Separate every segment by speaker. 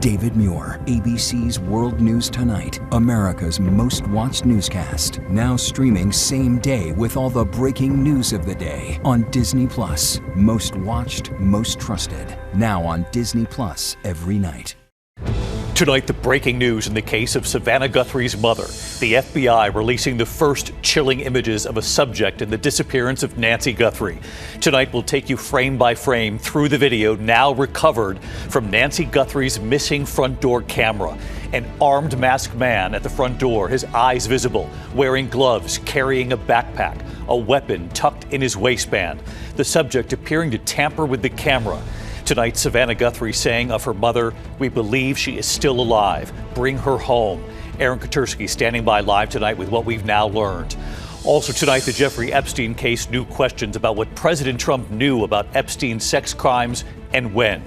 Speaker 1: David Muir, ABC's World News Tonight, America's most watched newscast. Now streaming same day with all the breaking news of the day on Disney Plus. Most watched, most trusted. Now on Disney Plus every night.
Speaker 2: Tonight, the breaking news in the case of Savannah Guthrie's mother. The FBI releasing the first chilling images of a subject in the disappearance of Nancy Guthrie. Tonight, we'll take you frame by frame through the video now recovered from Nancy Guthrie's missing front door camera. An armed masked man at the front door, his eyes visible, wearing gloves, carrying a backpack, a weapon tucked in his waistband. The subject appearing to tamper with the camera. Tonight, Savannah Guthrie saying of her mother, "We believe she is still alive. Bring her home." Aaron Katersky standing by live tonight with what we've now learned. Also tonight, the Jeffrey Epstein case, new questions about what President Trump knew about Epstein's sex crimes and when.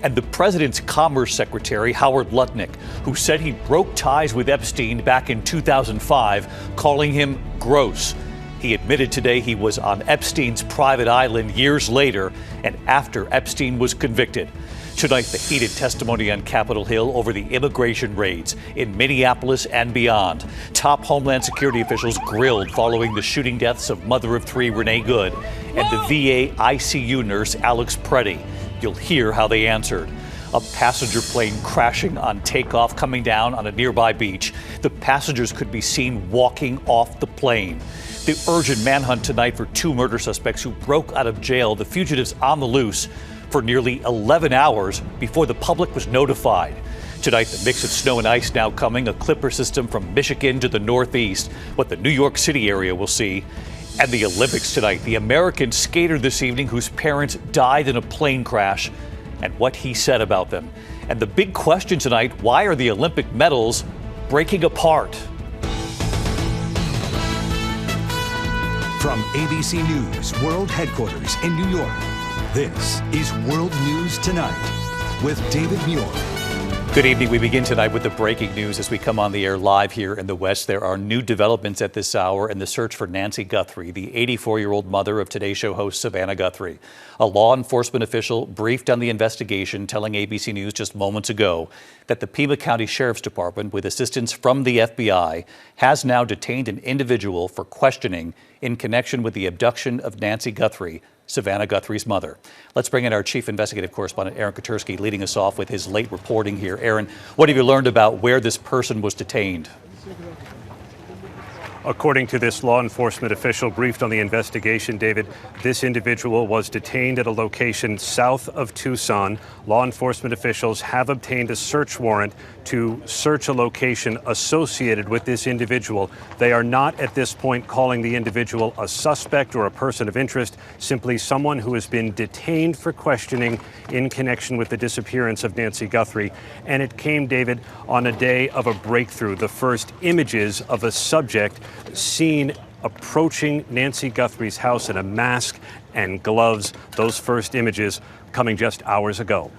Speaker 2: And the president's commerce secretary, Howard Lutnick, who said he broke ties with Epstein back in 2005, calling him gross. He admitted today he was on Epstein's private island years later and after Epstein was convicted. Tonight, the heated testimony on Capitol Hill over the immigration raids in Minneapolis and beyond. Top Homeland Security officials grilled following the shooting deaths of mother of three Renee Good and the VA ICU nurse Alex Pretti. You'll hear how they answered. A passenger plane crashing on takeoff coming down on a nearby beach. The passengers could be seen walking off the plane. The urgent manhunt tonight for two murder suspects who broke out of jail. The fugitives on the loose for nearly 11 hours before the public was notified. Tonight, the mix of snow and ice now coming, a clipper system from Michigan to the northeast, what the New York City area will see. And the Olympics tonight, the American skater this evening whose parents died in a plane crash and what he said about them. And the big question tonight, why are the Olympic medals breaking apart?
Speaker 1: From ABC News World Headquarters in New York, this is World News Tonight with David Muir.
Speaker 2: Good evening. We begin tonight with the breaking news as we come on the air live here in the West. There are new developments at this hour in the search for Nancy Guthrie, the 84-year-old mother of Today Show host Savannah Guthrie. A law enforcement official briefed on the investigation, telling ABC News just moments ago that the Pima County Sheriff's Department, with assistance from the FBI, has now detained an individual for questioning in connection with the abduction of Nancy Guthrie, Savannah Guthrie's mother. Let's bring in our chief investigative correspondent, Aaron Katersky, leading us off with his late reporting here. Aaron, what have you learned about where this person was detained?
Speaker 3: According to this law enforcement official briefed on the investigation, David, this individual was detained at a location south of Tucson. Law enforcement officials have obtained a search warrant to search a location associated with this individual. They are not at this point calling the individual a suspect or a person of interest, simply someone who has been detained for questioning in connection with the disappearance of Nancy Guthrie. And it came, David, on a day of a breakthrough, the first images of a subject seen approaching Nancy Guthrie's house in a mask and gloves. Those first images coming just hours ago.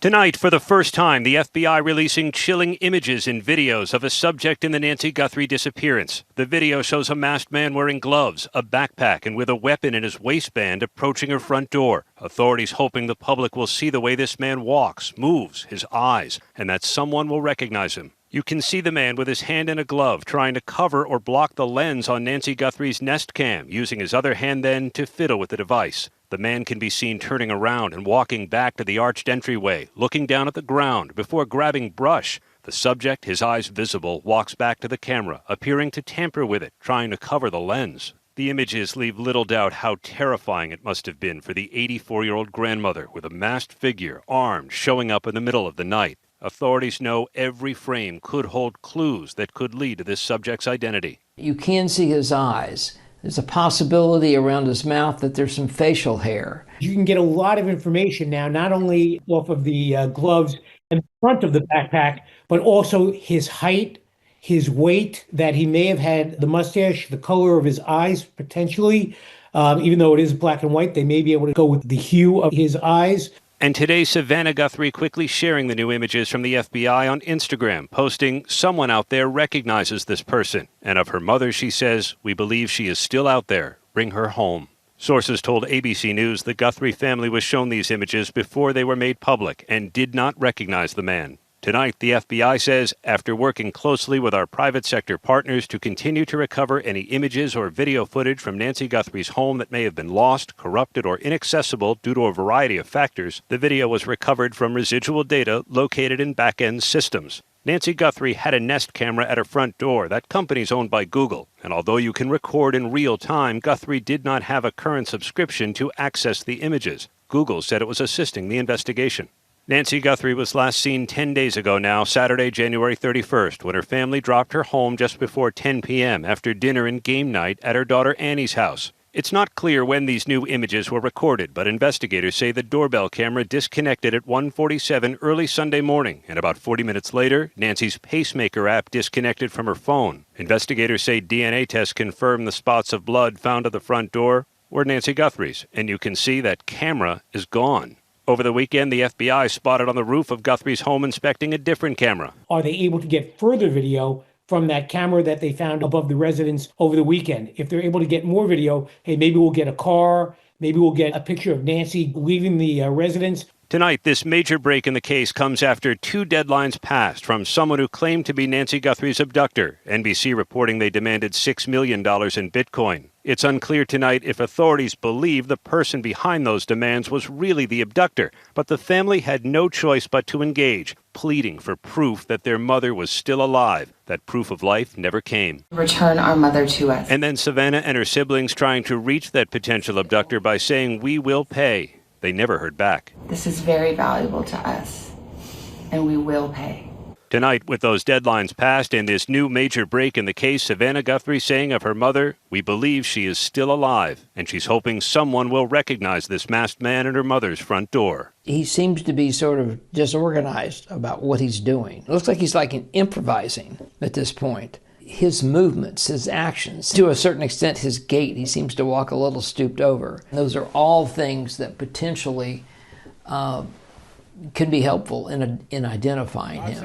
Speaker 3: Tonight, for the first time, the FBI releasing chilling images and videos of a subject in the Nancy Guthrie disappearance. The video shows a masked man wearing gloves, a backpack, and with a weapon in his waistband approaching her front door. Authorities hoping the public will see the way this man walks, moves, his eyes, and that someone will recognize him. You can see the man with his hand in a glove trying to cover or block the lens on Nancy Guthrie's Nest Cam, using his other hand then to fiddle with the device. The man can be seen turning around and walking back to the arched entryway, looking down at the ground before grabbing brush. The subject, his eyes visible, walks back to the camera, appearing to tamper with it, trying to cover the lens. The images leave little doubt how terrifying it must have been for the 84-year-old grandmother with a masked figure, armed, showing up in the middle of the night. Authorities know every frame could hold clues that could lead to this subject's identity.
Speaker 4: You can see his eyes. There's a possibility around his mouth that there's some facial hair.
Speaker 5: You can get a lot of information now, not only off of the gloves and the front of the backpack, but also his height, his weight, that he may have had the mustache, the color of his eyes, potentially. Even though it is black and white, they may be able to go with the hue of his eyes.
Speaker 3: And today, Savannah Guthrie quickly sharing the new images from the FBI on Instagram, posting, "Someone out there recognizes this person." And of her mother, she says, "We believe she is still out there. Bring her home." Sources told ABC News the Guthrie family was shown these images before they were made public and did not recognize the man. Tonight, the FBI says, after working closely with our private sector partners to continue to recover any images or video footage from Nancy Guthrie's home that may have been lost, corrupted, or inaccessible due to a variety of factors, the video was recovered from residual data located in back-end systems. Nancy Guthrie had a Nest camera at her front door. That company's owned by Google. And although you can record in real time, Guthrie did not have a current subscription to access the images. Google said it was assisting the investigation. Nancy Guthrie was last seen 10 days ago now, Saturday, January 31st, when her family dropped her home just before 10 p.m. after dinner and game night at her daughter Annie's house. It's not clear when these new images were recorded, but investigators say the doorbell camera disconnected at 1:47 early Sunday morning, and about 40 minutes later, Nancy's pacemaker app disconnected from her phone. Investigators say DNA tests confirm the spots of blood found at the front door were Nancy Guthrie's, and you can see that camera is gone. Over the weekend, the FBI spotted on the roof of Guthrie's home inspecting a different camera.
Speaker 5: Are they able to get further video from that camera that they found above the residence over the weekend? If they're able to get more video, hey, maybe we'll get a car, maybe we'll get a picture of Nancy leaving the residence.
Speaker 3: Tonight, this major break in the case comes after 2 deadlines passed from someone who claimed to be Nancy Guthrie's abductor. NBC reporting they demanded $6 million in Bitcoin. It's unclear tonight if authorities believe the person behind those demands was really the abductor, but the family had no choice but to engage, pleading for proof that their mother was still alive. That proof of life never came.
Speaker 6: Return our mother to us.
Speaker 3: And then Savannah and her siblings trying to reach that potential abductor by saying, "We will pay." They never heard back.
Speaker 6: This is very valuable to us, and we will pay.
Speaker 3: Tonight, with those deadlines passed and this new major break in the case, Savannah Guthrie saying of her mother, "We believe she is still alive," and she's hoping someone will recognize this masked man at her mother's front door.
Speaker 4: He seems to be sort of disorganized about what he's doing. It looks like he's improvising at this point. His movements, his actions, to a certain extent his gait, he seems to walk a little stooped over. Those are all things that potentially could be helpful in identifying him.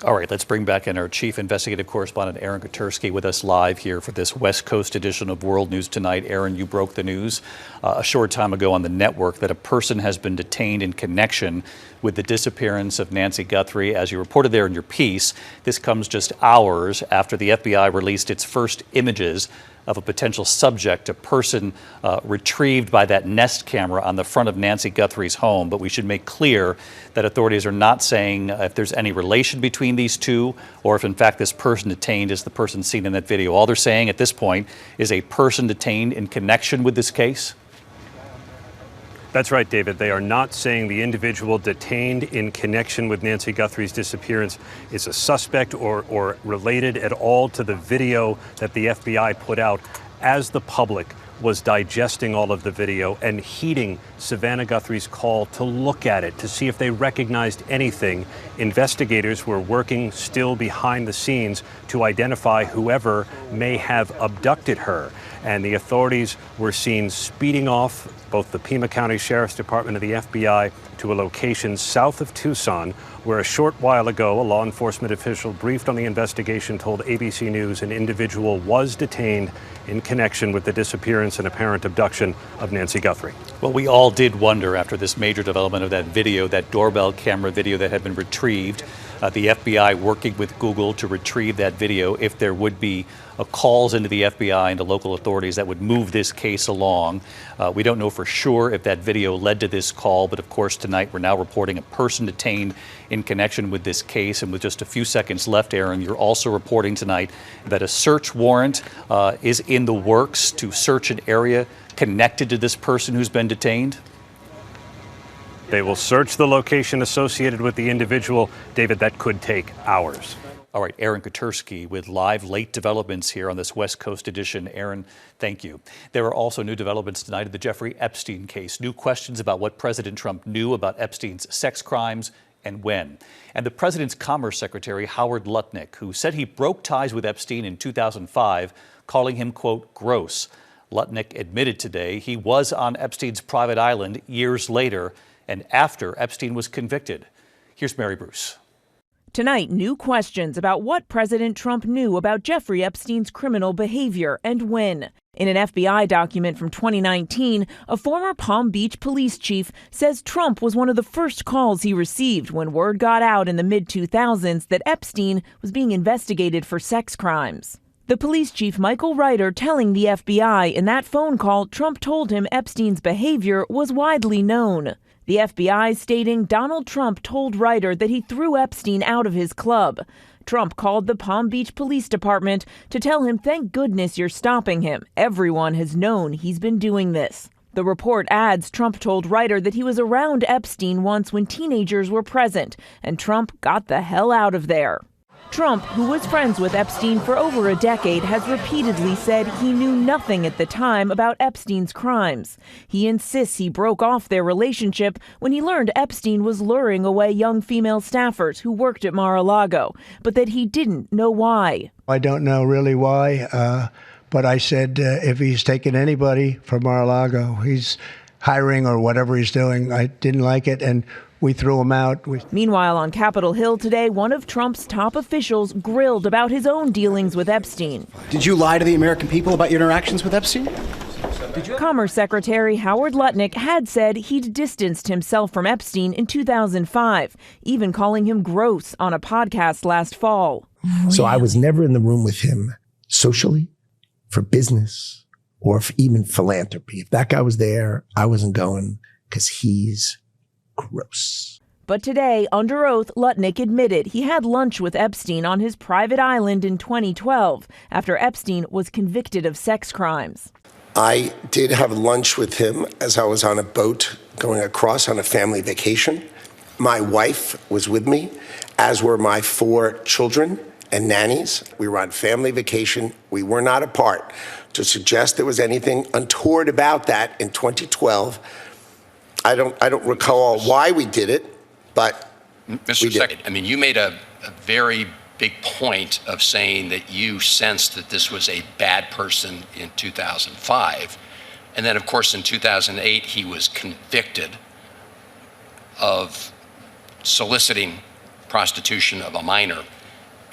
Speaker 2: All right, let's bring back in our chief investigative correspondent, Aaron Katersky, with us live here for this West Coast edition of World News Tonight. Aaron, you broke the news a short time ago on the network that a person has been detained in connection with the disappearance of Nancy Guthrie. As you reported there in your piece, this comes just hours after the FBI released its first images of a potential subject, a person retrieved by that Nest camera on the front of Nancy Guthrie's home. But we should make clear that authorities are not saying if there's any relation between these two or if in fact this person detained is the person seen in that video. All they're saying at this point is a person detained in connection with this case.
Speaker 3: That's right, David. They are not saying the individual detained in connection with Nancy Guthrie's disappearance is a suspect or related at all to the video that the FBI put out as the public was digesting all of the video and heeding Savannah Guthrie's call to look at it to see if they recognized anything. Investigators were working still behind the scenes to identify whoever may have abducted her. And the authorities were seen speeding off, both the Pima County Sheriff's Department and the FBI, to a location south of Tucson, where a short while ago a law enforcement official briefed on the investigation told ABC News an individual was detained in connection with the disappearance and apparent abduction of Nancy Guthrie.
Speaker 2: Well, we all did wonder after this major development of that video, that doorbell camera video that had been retrieved, the FBI working with Google to retrieve that video, if there would be calls into the FBI and to local authorities that would move this case along. We don't know for sure if that video led to this call, but of course tonight we're now reporting a person detained in connection with this case. And with just a few seconds left, Aaron, you're also reporting tonight that a search warrant is in the works to search an area connected to this person who's been detained.
Speaker 3: They will search the location associated with the individual. David, that could take hours.
Speaker 2: All right, Aaron Katersky with live late developments here on this West Coast edition. Aaron, thank you. There are also new developments tonight in the Jeffrey Epstein case. New questions about what President Trump knew about Epstein's sex crimes and when. And the president's Commerce Secretary, Howard Lutnick, who said he broke ties with Epstein in 2005, calling him, quote, gross. Lutnick admitted today he was on Epstein's private island years later and after Epstein was convicted. Here's Mary Bruce.
Speaker 7: Tonight, new questions about what President Trump knew about Jeffrey Epstein's criminal behavior and when. In an FBI document from 2019, a former Palm Beach police chief says Trump was one of the first calls he received when word got out in the mid-2000s that Epstein was being investigated for sex crimes. The police chief, Michael Ryder, telling the FBI in that phone call Trump told him Epstein's behavior was widely known. The FBI stating Donald Trump told Ryder that he threw Epstein out of his club. Trump called the Palm Beach Police Department to tell him, "Thank goodness you're stopping him. Everyone has known he's been doing this." The report adds Trump told Ryder that he was around Epstein once when teenagers were present, and Trump got the hell out of there. Trump, who was friends with Epstein for over a decade, has repeatedly said he knew nothing at the time about Epstein's crimes. He insists he broke off their relationship when he learned Epstein was luring away young female staffers who worked at Mar-a-Lago, but that he didn't know why.
Speaker 8: I don't know really why, but I said if he's taking anybody from Mar-a-Lago, he's hiring or whatever he's doing, I didn't like it, and we threw him out.
Speaker 7: Meanwhile, on Capitol Hill today, one of Trump's top officials grilled about his own dealings with Epstein.
Speaker 9: Did you lie to the American people about your interactions with Epstein?
Speaker 7: Commerce Secretary Howard Lutnick had said he'd distanced himself from Epstein in 2005, even calling him gross on a podcast last fall.
Speaker 10: So I was never in the room with him socially, for business, or for even philanthropy. If that guy was there, I wasn't going because he's gross.
Speaker 7: But today, under oath, Lutnick admitted he had lunch with Epstein on his private island in 2012 after Epstein was convicted of sex crimes.
Speaker 10: I did have lunch with him as I was on a boat going across on a family vacation. My wife was with me, as were my 4 children and nannies. We were on family vacation. We were not apart. To suggest there was anything untoward about that in 2012, I don't recall why we did it, but
Speaker 11: Mr. Secretary, I mean, you made a very big point of saying that you sensed that this was a bad person in 2005. And then, of course, in 2008, he was convicted of soliciting prostitution of a minor.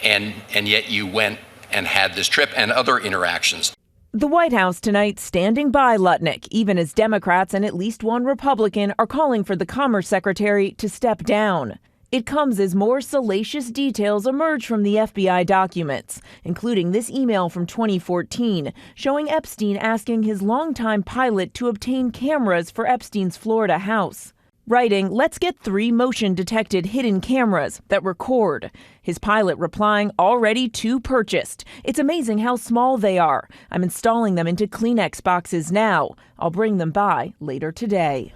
Speaker 11: And yet you went and had this trip and other interactions.
Speaker 7: The White House tonight standing by Lutnick, even as Democrats and at least one Republican are calling for the Commerce Secretary to step down. It comes as more salacious details emerge from the FBI documents, including this email from 2014 showing Epstein asking his longtime pilot to obtain cameras for Epstein's Florida house. Writing, "Let's get 3 motion-detected hidden cameras that record." His pilot replying, "Already 2 purchased. It's amazing how small they are. I'm installing them into Kleenex boxes now. I'll bring them by later today."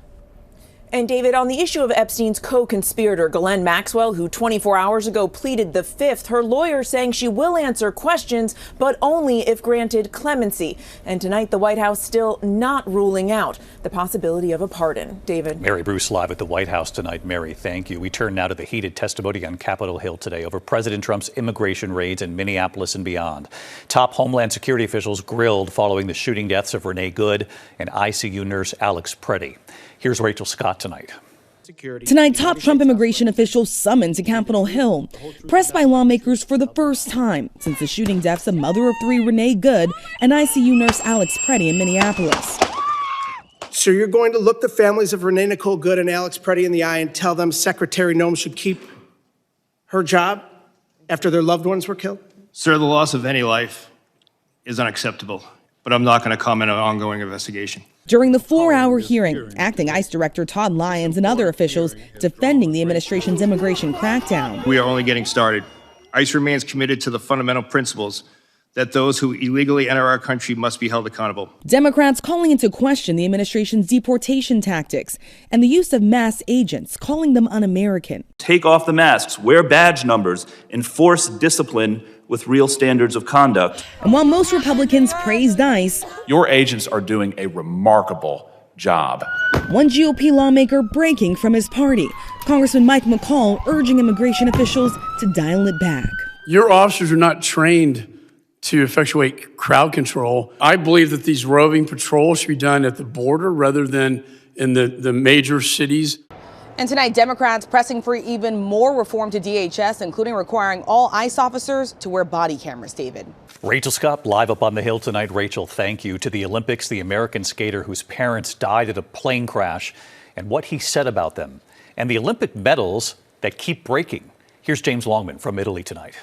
Speaker 7: And David, on the issue of Epstein's co-conspirator, Ghislaine Maxwell, who 24 hours ago pleaded the 5th, her lawyer saying she will answer questions, but only if granted clemency. And tonight, the White House still not ruling out the possibility of a pardon. David.
Speaker 2: Mary Bruce live at the White House tonight. Mary, thank you. We turn now to the heated testimony on Capitol Hill today over President Trump's immigration raids in Minneapolis and beyond. Top Homeland Security officials grilled following the shooting deaths of Renee Good and ICU nurse Alex Pretti. Here's Rachel Scott tonight.
Speaker 12: Tonight, top Trump immigration officials summoned to Capitol Hill, pressed by lawmakers for the first time since the shooting deaths of mother of 3 Renee Good and ICU nurse Alex Pretti in Minneapolis.
Speaker 13: So you're going to look the families of Renee Nicole Good and Alex Pretti in the eye and tell them Secretary Noem should keep her job after their loved ones were killed?
Speaker 14: Sir, the loss of any life is unacceptable, but I'm not going to comment on an ongoing investigation.
Speaker 12: During the 4-hour hearing, acting ICE Director Todd Lyons and other officials defending the administration's immigration crackdown.
Speaker 14: We are only getting started. ICE remains committed to the fundamental principles that those who illegally enter our country must be held accountable.
Speaker 12: Democrats calling into question the administration's deportation tactics and the use of mass agents, calling them un-American.
Speaker 15: Take off the masks, wear badge numbers, enforce discipline with real standards of conduct.
Speaker 12: And while most Republicans praised ICE,
Speaker 16: your agents are doing a remarkable job.
Speaker 12: One GOP lawmaker breaking from his party, Congressman Mike McCall urging immigration officials to dial it back.
Speaker 17: Your officers are not trained to effectuate crowd control. I believe that these roving patrols should be done at the border rather than in the major cities.
Speaker 18: And tonight, Democrats pressing for even more reform to DHS, including requiring all ICE officers to wear body cameras, David.
Speaker 2: Rachel Scott, live up on the Hill tonight. Rachel, thank you. To the Olympics, the American skater whose parents died at a plane crash, and what he said about them, and the Olympic medals that keep breaking. Here's James Longman from Italy tonight.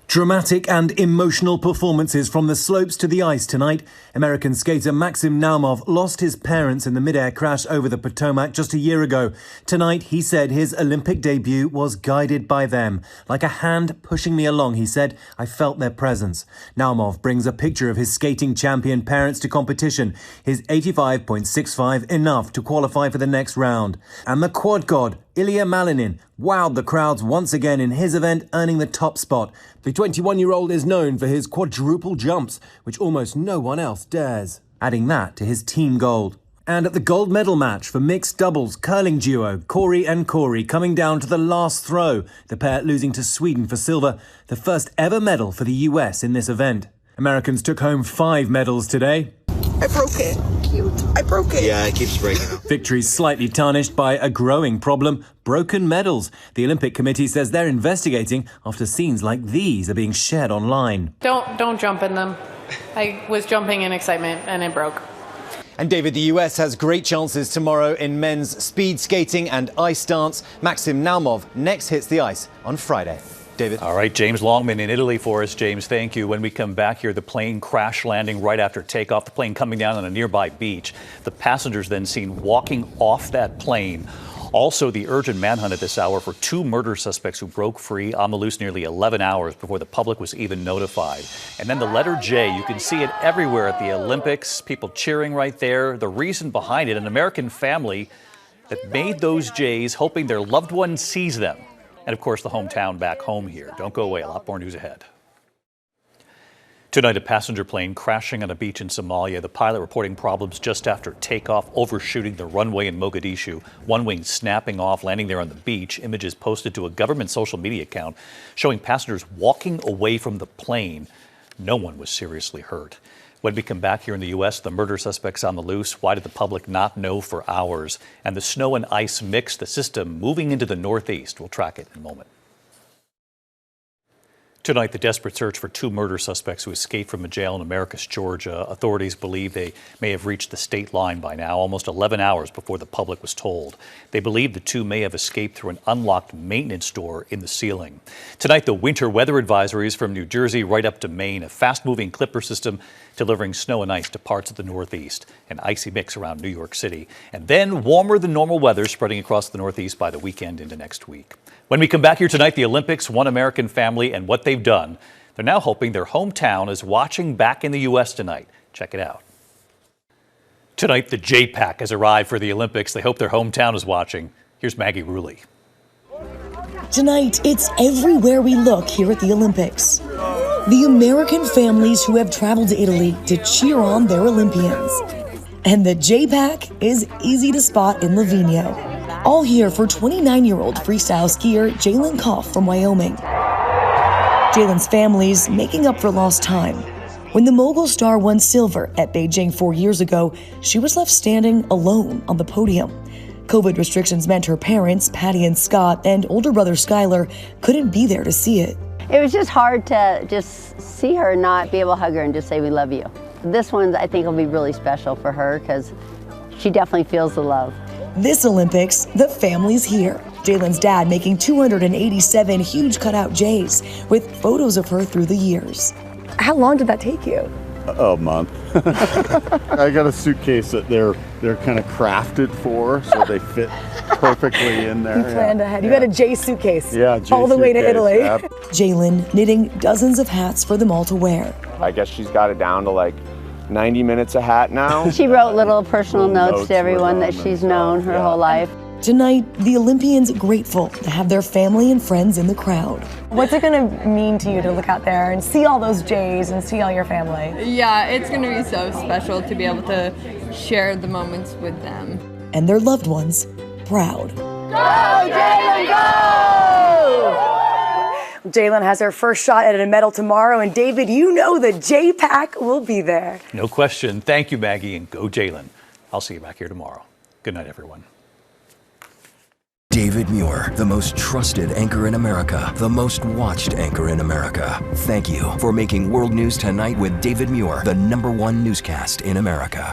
Speaker 19: Dramatic and emotional performances from the slopes to the ice tonight. American skater Maxim Naumov lost his parents in the mid-air crash over the Potomac just a year ago. Tonight, he said his Olympic debut was guided by them. Like a hand pushing me along, he said, I felt their presence. Naumov brings a picture of his skating champion parents to competition. His 85.65 enough to qualify for the next round. And the quad god, Ilya Malinin, wowed the crowds once again in his event, earning the top spot. The 21-year-old is known for his quadruple jumps, which almost no one else dares, adding that to his team gold. And at the gold medal match for mixed doubles curling duo, Corey and Corey coming down to the last throw, the pair losing to Sweden for silver, the first ever medal for the US in this event. Americans took home 5 medals today.
Speaker 20: I broke it. Cute. I broke it.
Speaker 19: Yeah, it keeps breaking. Victories slightly tarnished by a growing problem, broken medals. The Olympic Committee says they're investigating after scenes like these are being shared online.
Speaker 21: Don't jump in them. I was jumping in excitement and it broke.
Speaker 22: And David, the US has great chances tomorrow in men's speed skating and ice dance. Maxim Naumov next hits the ice on Friday. David.
Speaker 2: All right, James Longman in Italy for us. James, thank you. When we come back here, the plane crash landing right after takeoff, the plane coming down on a nearby beach. The passengers then seen walking off that plane. Also, the urgent manhunt at this hour for 2 murder suspects who broke free on the loose nearly 11 hours before the public was even notified. And then the letter J, you can see it everywhere at the Olympics, people cheering right there. The reason behind it, an American family that made those J's hoping their loved one sees them. And, of course, the hometown back home here. Don't go away. A lot more news ahead. Tonight, a passenger plane crashing on a beach in Somalia. The pilot reporting problems just after takeoff, overshooting the runway in Mogadishu. One wing snapping off, landing there on the beach. Images posted to a government social media account showing passengers walking away from the plane. No one was seriously hurt. When we come back here in the U.S., the murder suspects on the loose. Why did the public not know for hours? And the snow and ice mix, the system moving into the Northeast. We'll track it in a moment. Tonight, the desperate search for 2 murder suspects who escaped from a jail in Americus, Georgia. Authorities believe they may have reached the state line by now, almost 11 hours before the public was told. They believe the 2 may have escaped through an unlocked maintenance door in the ceiling. Tonight, the winter weather advisories from New Jersey right up to Maine, a fast-moving clipper system delivering snow and ice to parts of the Northeast, an icy mix around New York City, and then warmer than normal weather spreading across the Northeast by the weekend into next week. When we come back here tonight, the Olympics, one American family, and what they've done. They're now hoping their hometown is watching back in the U.S. tonight. Check it out. Tonight, the J-Pack has arrived for the Olympics. They hope their hometown is watching. Here's Maggie Rulli.
Speaker 12: Tonight, it's everywhere we look here at the Olympics. The American families who have traveled to Italy to cheer on their Olympians. And the J-Pack is easy to spot in Livigno. All here for 29-year-old freestyle skier Jaelin Kauf from Wyoming. Jaelin's family's making up for lost time. When the mogul star won silver at Beijing 4 years ago, she was left standing alone on the podium. COVID restrictions meant her parents, Patty and Scott, and older brother Skylar couldn't be there to see it.
Speaker 23: It was just hard to just see her, not be able to hug her and just say, we love you. This one, I think, will be really special for her because she definitely feels the love.
Speaker 12: This Olympics, the family's here. Jaelin's dad making 287 huge cutout J's with photos of her through the years. How long did that take you?
Speaker 24: A month. I got a suitcase that they're kind of crafted for, so they fit perfectly in there.
Speaker 12: You planned ahead. You got a J suitcase.
Speaker 24: Yeah, J
Speaker 12: all the way to Italy.
Speaker 24: Yeah.
Speaker 12: Jaelin knitting dozens of hats for them all to wear.
Speaker 25: I guess she's got it down to like 90 minutes a hat now.
Speaker 23: She wrote little personal notes to everyone that she's known her whole life.
Speaker 12: Tonight, the Olympians grateful to have their family and friends in the crowd.
Speaker 26: What's it going to mean to you to look out there and see all those J's and see all your family?
Speaker 27: Yeah, it's going to be so special to be able to share the moments with them.
Speaker 12: And their loved ones proud.
Speaker 26: Go, Jaelin, go! Jaelin has her first shot at a medal tomorrow, and David, you know the J-Pack will be there.
Speaker 2: No question. Thank you, Maggie, and go Jaelin. I'll see you back here tomorrow. Good night, everyone.
Speaker 1: David Muir, the most trusted anchor in America, the most watched anchor in America. Thank you for making World News Tonight with David Muir the #1 newscast in America.